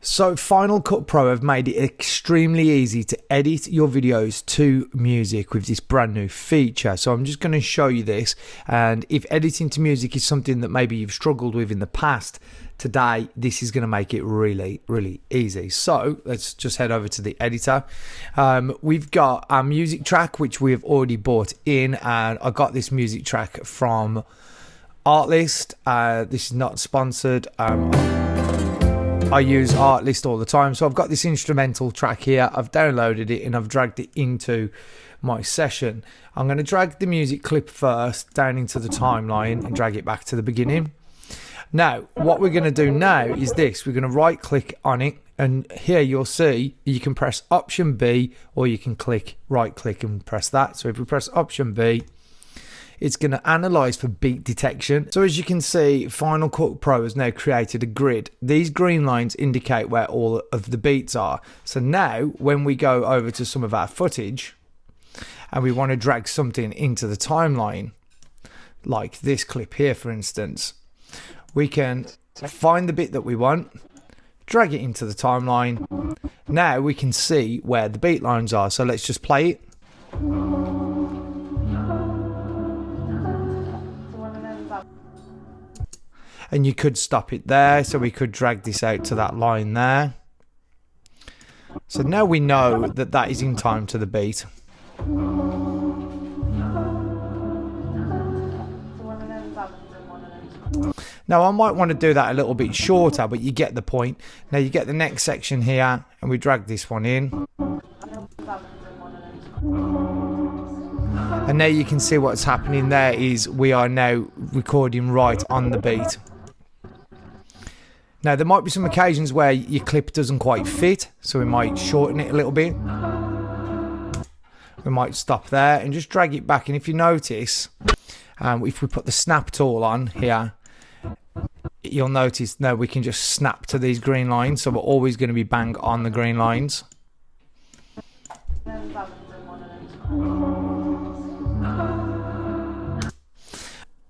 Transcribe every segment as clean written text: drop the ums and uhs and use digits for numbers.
So Final Cut Pro have made it extremely easy to edit your videos to music with this brand new feature. So I'm just going to show you this, and if editing to music is something that maybe you've struggled with in the past, today this is going to make it really easy. So let's just head over to the editor. We've got our music track which we've already bought in, and I got this music track from Artlist. This is not sponsored. I use Artlist all the time, so I've got this instrumental track here. I've downloaded it and I've dragged it into my session. I'm going to drag the music clip first down into the timeline and drag it back to the beginning. Now what we're going to do now is this: we're going to right click on it, and here you'll see you can press option B, or you can click right click and press that. So if we press option B, it's going to analyze for beat detection. So as you can see, Final Cut Pro has now created a grid. These green lines indicate where all of the beats are. So now when we go over to some of our footage and we want to drag something into the timeline, like this clip here for instance, we can find the bit that we want, drag it into the timeline. Now we can see where the beat lines are. So let's just play it. And you could stop it there, so we could drag this out to that line there. So now we know that that is in time to the beat. Now I might want to do that a little bit shorter, but you get the point. Now you get the next section here, and we drag this one in. And now you can see what's happening there is we are now recording right on the beat. Now there might be some occasions where your clip doesn't quite fit, so we might shorten it a little bit. We might stop there and just drag it back. And if you notice, if we put the snap tool on here, you'll notice now we can just snap to these green lines, so we're always going to be bang on the green lines.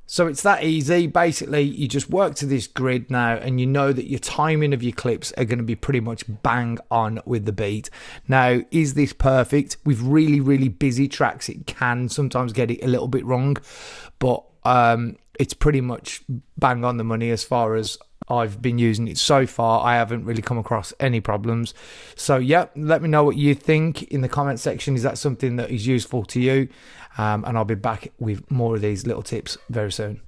So it's that easy. Basically, you just work to this grid now, and you know that your timing of your clips are going to be pretty much bang on with the beat. Now, is this perfect? With really busy tracks, it can sometimes get it a little bit wrong, but it's pretty much bang on the money as far as I've been using it so far. I haven't really come across any problems. So yeah, let me know what you think in the comment section. Is that something that is useful to you? And I'll be back with more of these little tips very soon.